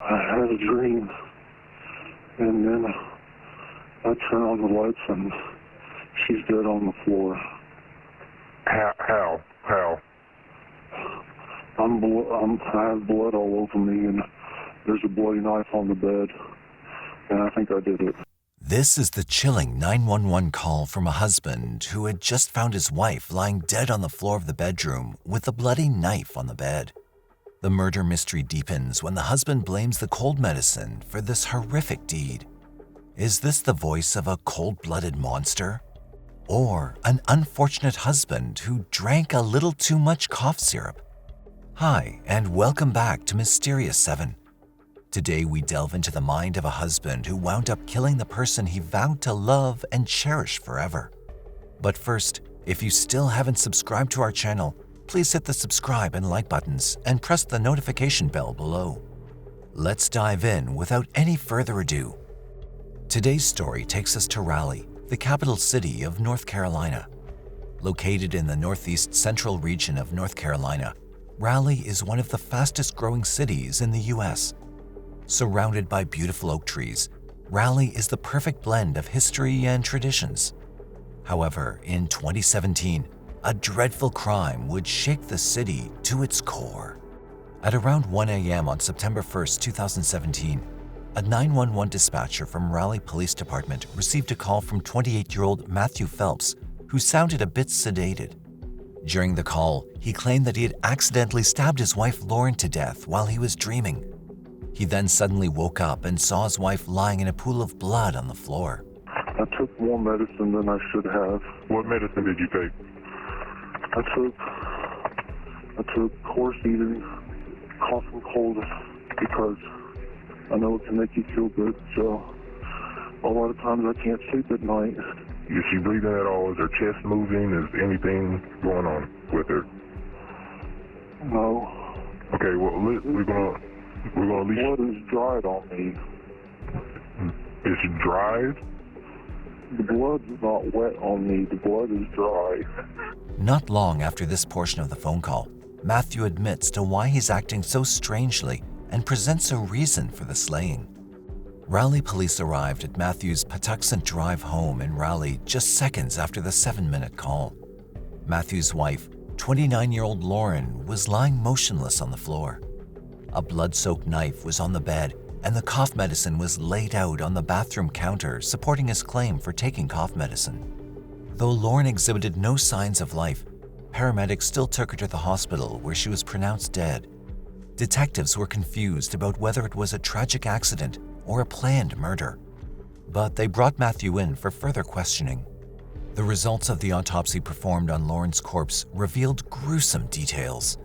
I had a dream, and then I turn on the lights, and she's dead on the floor. How? I have blood all over me, and there's a bloody knife on the bed, and I think I did it. This is the chilling 911 call from a husband who had just found his wife lying dead on the floor of the bedroom with a bloody knife on the bed. The murder mystery deepens when the husband blames the cold medicine for this horrific deed. Is this the voice of a cold-blooded monster? Or an unfortunate husband who drank a little too much cough syrup? Hi, and welcome back to Mysterious 7. Today we delve into the mind of a husband who wound up killing the person he vowed to love and cherish forever. But first, if you still haven't subscribed to our channel, please hit the subscribe and like buttons and press the notification bell below. Let's dive in without any further ado. Today's story takes us to Raleigh, the capital city of North Carolina. Located in the northeast central region of North Carolina, Raleigh is one of the fastest growing cities in the U.S. Surrounded by beautiful oak trees, Raleigh is the perfect blend of history and traditions. However, in 2017, a dreadful crime would shake the city to its core. At around 1 a.m. on September 1, 2017, a 911 dispatcher from Raleigh Police Department received a call from 28-year-old Matthew Phelps, who sounded a bit sedated. During the call, he claimed that he had accidentally stabbed his wife Lauren to death while he was dreaming. He then suddenly woke up and saw his wife lying in a pool of blood on the floor. I took more medicine than I should have. What medicine did you take? I took horse eating, cough and cold, because I know it can make you feel good, so a lot of times I can't sleep at night. Is she breathing at all? Is her chest moving? Is anything going on with her? No. Okay, well, we're gonna at The least... blood is dried on me. It's dried? The blood's not wet on me, the blood is dry. Not long after this portion of the phone call, Matthew admits to why he's acting so strangely and presents a reason for the slaying. Raleigh police arrived at Matthew's Patuxent Drive home in Raleigh just seconds after the 7-minute call. Matthew's wife, 29-year-old Lauren, was lying motionless on the floor. A blood-soaked knife was on the bed, and the cough medicine was laid out on the bathroom counter, supporting his claim for taking cough medicine. Though Lauren exhibited no signs of life, paramedics still took her to the hospital where she was pronounced dead. Detectives were confused about whether it was a tragic accident or a planned murder, but they brought Matthew in for further questioning. The results of the autopsy performed on Lauren's corpse revealed gruesome details.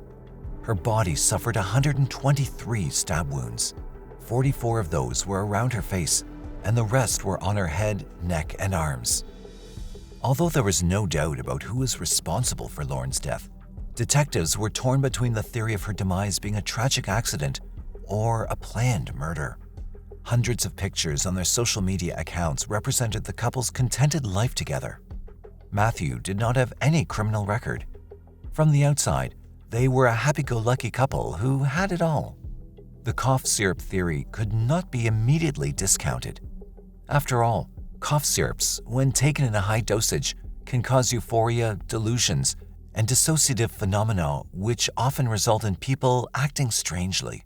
Her body suffered 123 stab wounds. 44 of those were around her face, and the rest were on her head, neck, and arms. Although there was no doubt about who was responsible for Lauren's death, detectives were torn between the theory of her demise being a tragic accident or a planned murder. Hundreds of pictures on their social media accounts represented the couple's contented life together. Matthew did not have any criminal record. From the outside, they were a happy-go-lucky couple who had it all. The cough syrup theory could not be immediately discounted. After all, cough syrups, when taken in a high dosage, can cause euphoria, delusions, and dissociative phenomena which often result in people acting strangely.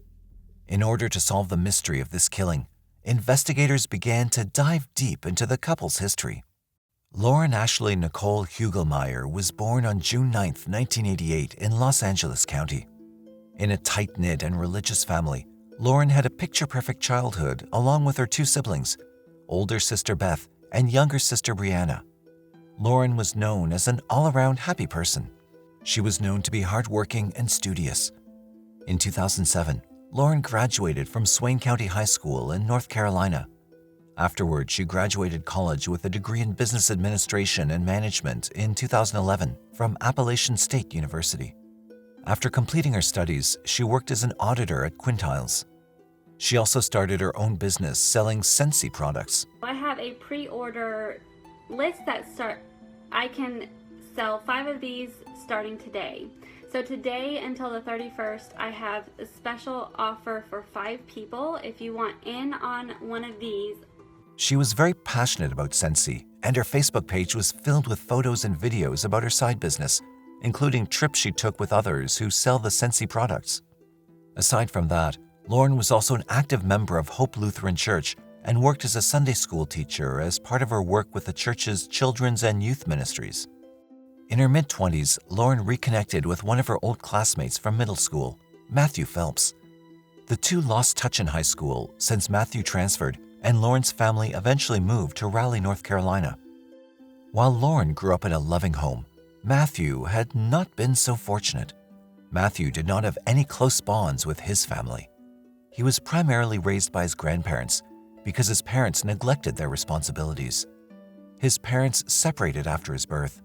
In order to solve the mystery of this killing, investigators began to dive deep into the couple's history. Lauren Ashley Nicole Hugelmeyer was born on June 9, 1988 in Los Angeles County. In a tight-knit and religious family, Lauren had a picture-perfect childhood along with her two siblings, older sister Beth and younger sister Brianna. Lauren was known as an all-around happy person. She was known to be hardworking and studious. In 2007, Lauren graduated from Swain County High School in North Carolina. Afterward, she graduated college with a degree in Business Administration and Management in 2011 from Appalachian State University. After completing her studies, she worked as an auditor at Quintiles. She also started her own business selling Scentsy products. I have a pre-order list I can sell 5 of these starting today. So today until the 31st, I have a special offer for 5 people. If you want in on one of these. She was very passionate about Scentsy, and her Facebook page was filled with photos and videos about her side business, including trips she took with others who sell the Scentsy products. Aside from that, Lauren was also an active member of Hope Lutheran Church and worked as a Sunday school teacher as part of her work with the church's children's and youth ministries. In her mid-20s, Lauren reconnected with one of her old classmates from middle school, Matthew Phelps. The two lost touch in high school since Matthew transferred and Lauren's family eventually moved to Raleigh, North Carolina. While Lauren grew up in a loving home, Matthew had not been so fortunate. Matthew did not have any close bonds with his family. He was primarily raised by his grandparents because his parents neglected their responsibilities. His parents separated after his birth.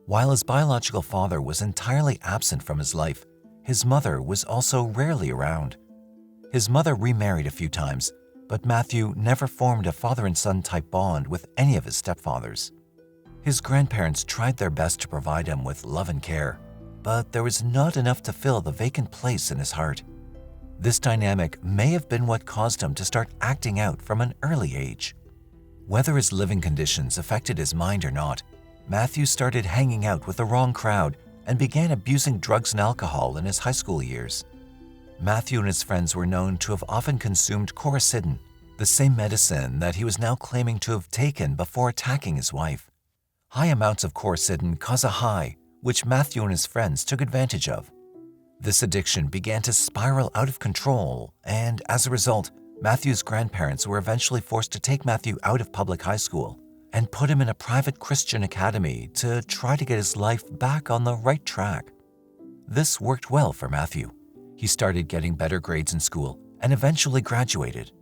While his biological father was entirely absent from his life, his mother was also rarely around. His mother remarried a few times, but Matthew never formed a father and son type bond with any of his stepfathers. His grandparents tried their best to provide him with love and care, but there was not enough to fill the vacant place in his heart. This dynamic may have been what caused him to start acting out from an early age. Whether his living conditions affected his mind or not, Matthew started hanging out with the wrong crowd and began abusing drugs and alcohol in his high school years. Matthew and his friends were known to have often consumed quercetin, the same medicine that he was now claiming to have taken before attacking his wife. High amounts of quercetin cause a high, which Matthew and his friends took advantage of. This addiction began to spiral out of control, and as a result, Matthew's grandparents were eventually forced to take Matthew out of public high school and put him in a private Christian academy to try to get his life back on the right track. This worked well for Matthew. He started getting better grades in school and eventually graduated.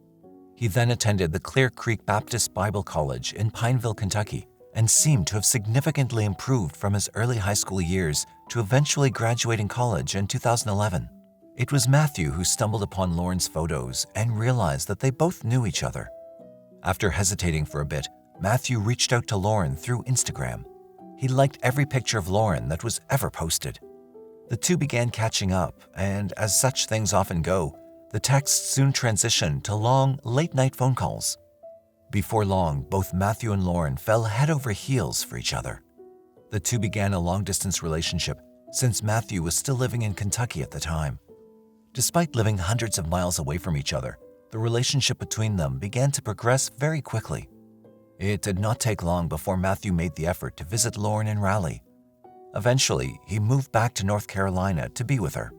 He then attended the Clear Creek Baptist Bible College in Pineville, Kentucky, and seemed to have significantly improved from his early high school years to eventually graduating college in 2011. It was Matthew who stumbled upon Lauren's photos and realized that they both knew each other. After hesitating for a bit, Matthew reached out to Lauren through Instagram. He liked every picture of Lauren that was ever posted. The two began catching up, and as such things often go, the texts soon transitioned to long, late-night phone calls. Before long, both Matthew and Lauren fell head over heels for each other. The two began a long-distance relationship since Matthew was still living in Kentucky at the time. Despite living hundreds of miles away from each other, the relationship between them began to progress very quickly. It did not take long before Matthew made the effort to visit Lauren in Raleigh. Eventually, he moved back to North Carolina to be with her.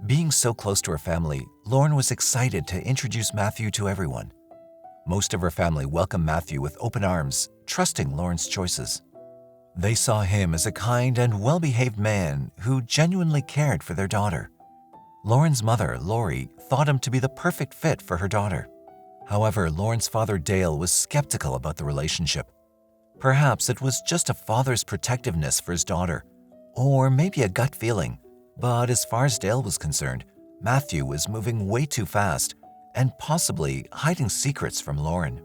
Being so close to her family, Lauren was excited to introduce Matthew to everyone. Most of her family welcomed Matthew with open arms, trusting Lauren's choices. They saw him as a kind and well-behaved man who genuinely cared for their daughter. Lauren's mother, Lori, thought him to be the perfect fit for her daughter. However, Lauren's father, Dale, was skeptical about the relationship. Perhaps it was just a father's protectiveness for his daughter, or maybe a gut feeling. But as far as Dale was concerned, Matthew was moving way too fast and possibly hiding secrets from Lauren.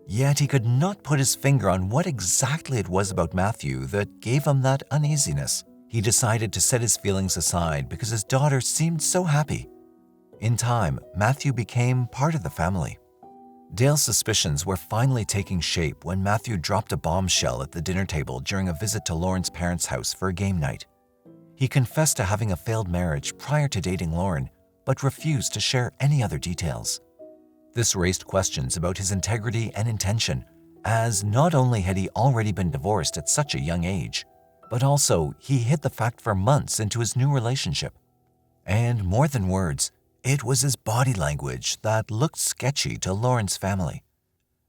Yet he could not put his finger on what exactly it was about Matthew that gave him that uneasiness. He decided to set his feelings aside because his daughter seemed so happy. In time, Matthew became part of the family. Dale's suspicions were finally taking shape when Matthew dropped a bombshell at the dinner table during a visit to Lauren's parents' house for a game night. He confessed to having a failed marriage prior to dating Lauren, but refused to share any other details. This raised questions about his integrity and intention, as not only had he already been divorced at such a young age, but also he hid the fact for months into his new relationship. And more than words, it was his body language that looked sketchy to Lauren's family.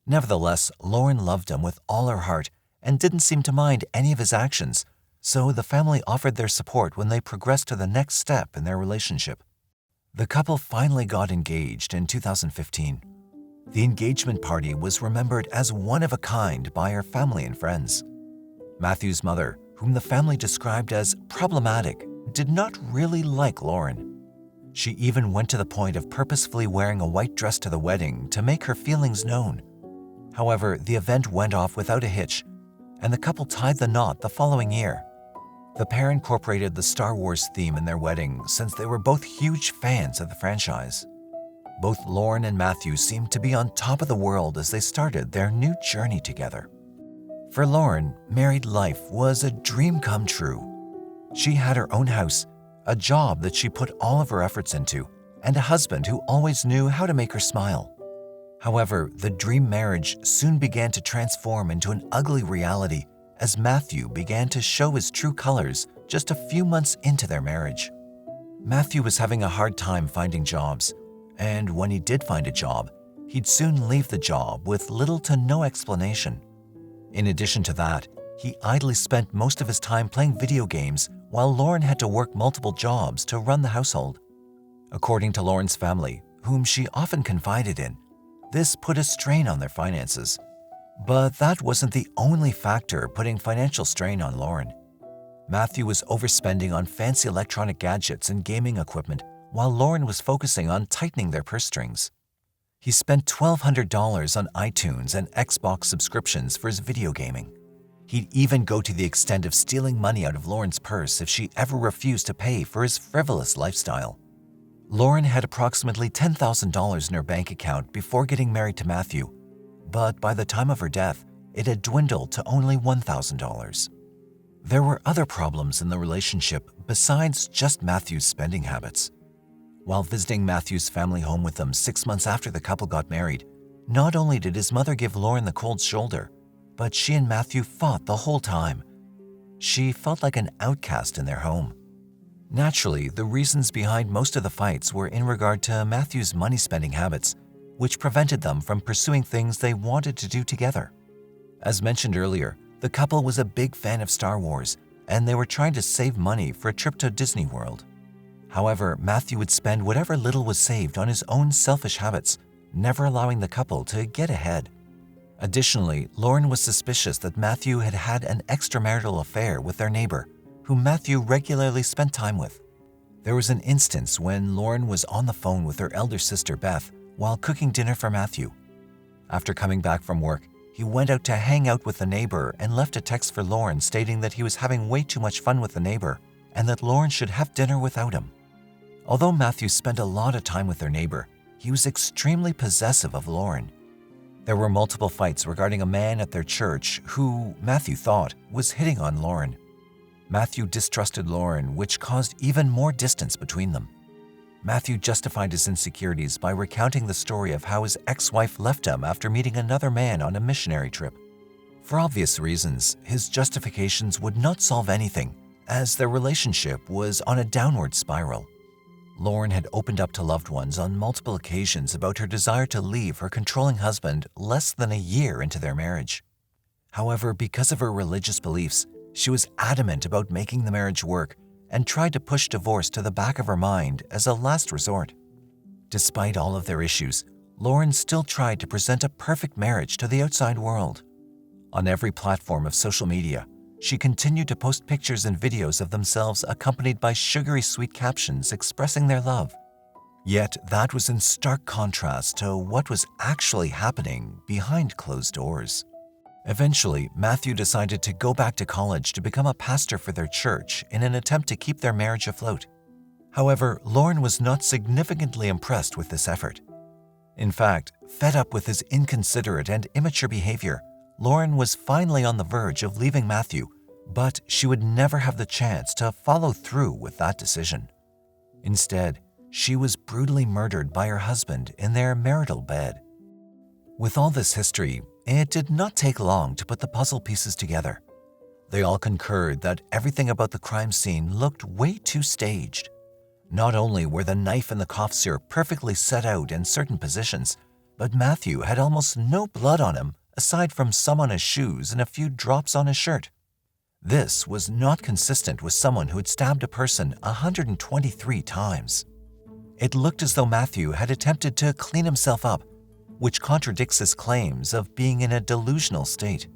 Nevertheless, Lauren loved him with all her heart and didn't seem to mind any of his actions, so the family offered their support when they progressed to the next step in their relationship. The couple finally got engaged in 2015. The engagement party was remembered as one of a kind by her family and friends. Matthew's mother, whom the family described as problematic, did not really like Lauren. She even went to the point of purposefully wearing a white dress to the wedding to make her feelings known. However, the event went off without a hitch, and the couple tied the knot the following year. The pair incorporated the Star Wars theme in their wedding since they were both huge fans of the franchise. Both Lauren and Matthew seemed to be on top of the world as they started their new journey together. For Lauren, married life was a dream come true. She had her own house, a job that she put all of her efforts into, and a husband who always knew how to make her smile. However, the dream marriage soon began to transform into an ugly reality as Matthew began to show his true colors just a few months into their marriage. Matthew was having a hard time finding jobs, and when he did find a job, he'd soon leave the job with little to no explanation. In addition to that, he idly spent most of his time playing video games while Lauren had to work multiple jobs to run the household. According to Lauren's family, whom she often confided in, this put a strain on their finances. But that wasn't the only factor putting financial strain on Lauren. Matthew was overspending on fancy electronic gadgets and gaming equipment, while Lauren was focusing on tightening their purse strings. He spent $1,200 on iTunes and Xbox subscriptions for his video gaming. He'd even go to the extent of stealing money out of Lauren's purse if she ever refused to pay for his frivolous lifestyle. Lauren had approximately $10,000 in her bank account before getting married to Matthew, but by the time of her death, it had dwindled to only $1,000. There were other problems in the relationship besides just Matthew's spending habits. While visiting Matthew's family home with them 6 months after the couple got married, not only did his mother give Lauren the cold shoulder, but she and Matthew fought the whole time. She felt like an outcast in their home. Naturally, the reasons behind most of the fights were in regard to Matthew's money-spending habits, which prevented them from pursuing things they wanted to do together. As mentioned earlier, the couple was a big fan of Star Wars, and they were trying to save money for a trip to Disney World. However, Matthew would spend whatever little was saved on his own selfish habits, never allowing the couple to get ahead. Additionally, Lauren was suspicious that Matthew had had an extramarital affair with their neighbor, whom Matthew regularly spent time with. There was an instance when Lauren was on the phone with her elder sister Beth while cooking dinner for Matthew. After coming back from work, he went out to hang out with the neighbor and left a text for Lauren stating that he was having way too much fun with the neighbor and that Lauren should have dinner without him. Although Matthew spent a lot of time with their neighbor, he was extremely possessive of Lauren. There were multiple fights regarding a man at their church who, Matthew thought, was hitting on Lauren. Matthew distrusted Lauren, which caused even more distance between them. Matthew justified his insecurities by recounting the story of how his ex-wife left him after meeting another man on a missionary trip. For obvious reasons, his justifications would not solve anything, as their relationship was on a downward spiral. Lauren had opened up to loved ones on multiple occasions about her desire to leave her controlling husband less than a year into their marriage. However, because of her religious beliefs, she was adamant about making the marriage work and tried to push divorce to the back of her mind as a last resort. Despite all of their issues, Lauren still tried to present a perfect marriage to the outside world. On every platform of social media, she continued to post pictures and videos of themselves accompanied by sugary sweet captions expressing their love. Yet that was in stark contrast to what was actually happening behind closed doors. Eventually, Matthew decided to go back to college to become a pastor for their church in an attempt to keep their marriage afloat. However, Lauren was not significantly impressed with this effort. In fact, fed up with his inconsiderate and immature behavior, Lauren was finally on the verge of leaving Matthew, but she would never have the chance to follow through with that decision. Instead, she was brutally murdered by her husband in their marital bed. With all this history, it did not take long to put the puzzle pieces together. They all concurred that everything about the crime scene looked way too staged. Not only were the knife and the cough syrup perfectly set out in certain positions, but Matthew had almost no blood on him aside from some on his shoes and a few drops on his shirt. This was not consistent with someone who had stabbed a person 123 times. It looked as though Matthew had attempted to clean himself up, which contradicts his claims of being in a delusional state.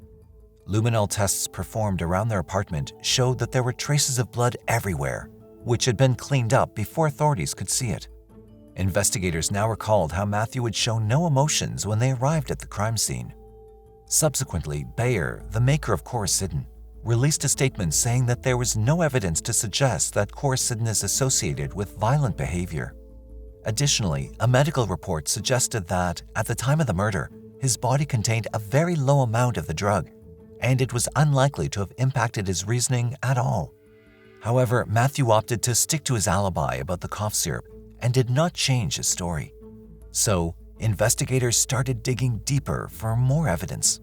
Luminol tests performed around their apartment showed that there were traces of blood everywhere, which had been cleaned up before authorities could see it. Investigators now recalled how Matthew would show no emotions when they arrived at the crime scene. Subsequently, Bayer, the maker of Coricidin, released a statement saying that there was no evidence to suggest that quercetin is associated with violent behavior. Additionally, a medical report suggested that, at the time of the murder, his body contained a very low amount of the drug, and it was unlikely to have impacted his reasoning at all. However, Matthew opted to stick to his alibi about the cough syrup and did not change his story. So, investigators started digging deeper for more evidence.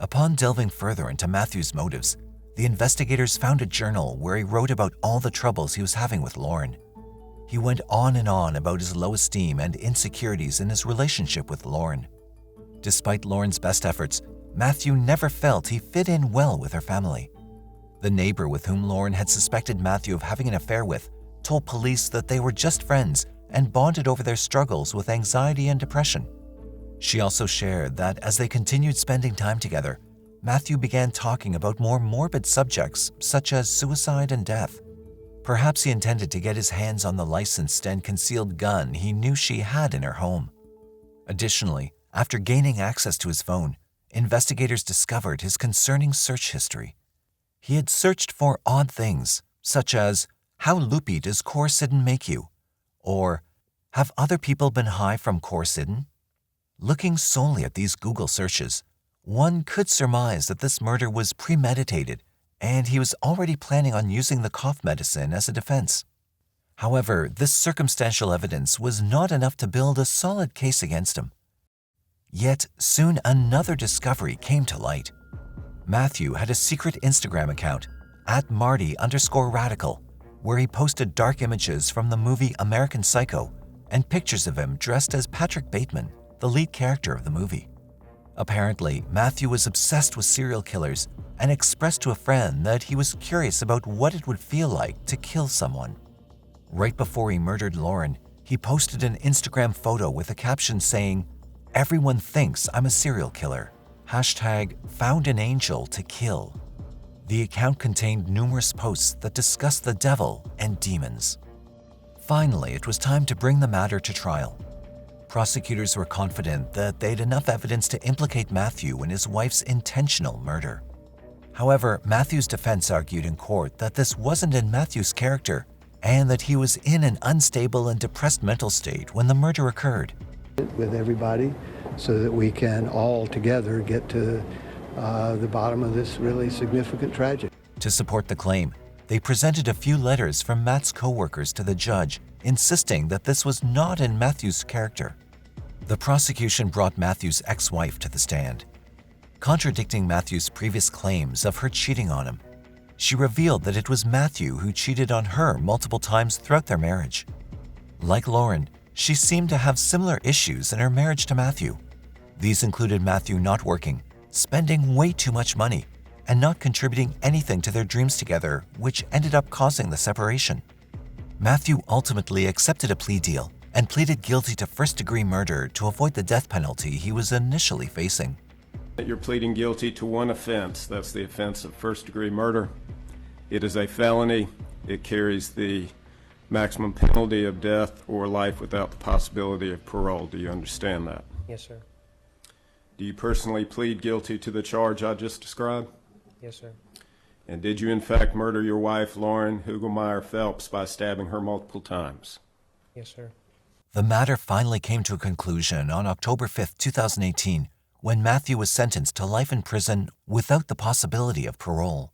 Upon delving further into Matthew's motives, the investigators found a journal where he wrote about all the troubles he was having with Lauren. He went on and on about his low esteem and insecurities in his relationship with Lauren. Despite Lauren's best efforts, Matthew never felt he fit in well with her family. The neighbor with whom Lauren had suspected Matthew of having an affair with told police that they were just friends and bonded over their struggles with anxiety and depression. She also shared that as they continued spending time together, Matthew began talking about more morbid subjects such as suicide and death. Perhaps he intended to get his hands on the licensed and concealed gun he knew she had in her home. Additionally, after gaining access to his phone, investigators discovered his concerning search history. He had searched for odd things, such as, "How loopy does quercetin make you?" or "Have other people been high from quercetin?" Looking solely at these Google searches, one could surmise that this murder was premeditated and he was already planning on using the cough medicine as a defense. However, this circumstantial evidence was not enough to build a solid case against him. Yet, soon another discovery came to light. Matthew had a secret Instagram account, @Marty_Radical, where he posted dark images from the movie American Psycho and pictures of him dressed as Patrick Bateman, the lead character of the movie. Apparently, Matthew was obsessed with serial killers and expressed to a friend that he was curious about what it would feel like to kill someone. Right before he murdered Lauren, he posted an Instagram photo with a caption saying, "Everyone thinks I'm a serial killer. #FoundAnAngelToKill." The account contained numerous posts that discussed the devil and demons. Finally, it was time to bring the matter to trial. Prosecutors were confident that they had enough evidence to implicate Matthew in his wife's intentional murder. However, Matthew's defense argued in court that this wasn't in Matthew's character and that he was in an unstable and depressed mental state when the murder occurred. With everybody so that we can all together get to the bottom of this really significant tragedy. To support the claim, they presented a few letters from Matt's co-workers to the judge, insisting that this was not in Matthew's character. The prosecution brought Matthew's ex-wife to the stand. Contradicting Matthew's previous claims of her cheating on him, she revealed that it was Matthew who cheated on her multiple times throughout their marriage. Like Lauren, she seemed to have similar issues in her marriage to Matthew. These included Matthew not working, spending way too much money, and not contributing anything to their dreams together, which ended up causing the separation. Matthew ultimately accepted a plea deal and pleaded guilty to first-degree murder to avoid the death penalty he was initially facing. You're pleading guilty to one offense. That's the offense of first-degree murder. It is a felony. It carries the maximum penalty of death or life without the possibility of parole. Do you understand that? Yes, sir. Do you personally plead guilty to the charge I just described? Yes, sir. And did you in fact murder your wife, Lauren Hugelmeyer Phelps, by stabbing her multiple times? Yes, sir. The matter finally came to a conclusion on October 5, 2018, when Matthew was sentenced to life in prison without the possibility of parole.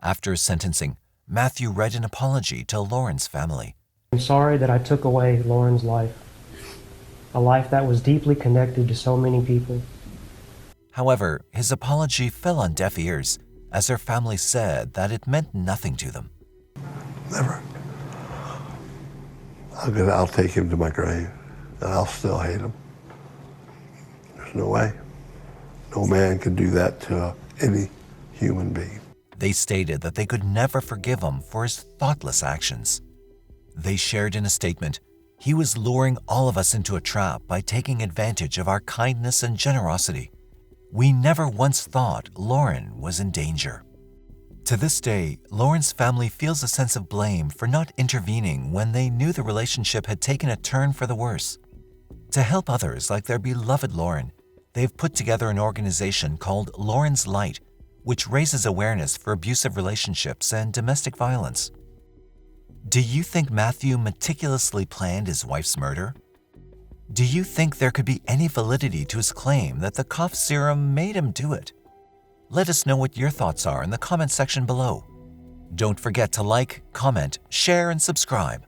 After his sentencing, Matthew read an apology to Lauren's family. I'm sorry that I took away Lauren's life, a life that was deeply connected to so many people. However, his apology fell on deaf ears, as her family said that it meant nothing to them. Never. I'll take him to my grave, and I'll still hate him. There's no way. No man can do that to any human being. They stated that they could never forgive him for his thoughtless actions. They shared in a statement, "He was luring all of us into a trap by taking advantage of our kindness and generosity. We never once thought Lauren was in danger." To this day, Lauren's family feels a sense of blame for not intervening when they knew the relationship had taken a turn for the worse. To help others like their beloved Lauren, they've put together an organization called Lauren's Light, which raises awareness for abusive relationships and domestic violence. Do you think Matthew meticulously planned his wife's murder? Do you think there could be any validity to his claim that the cough serum made him do it? Let us know what your thoughts are in the comment section below. Don't forget to like, comment, share, and subscribe.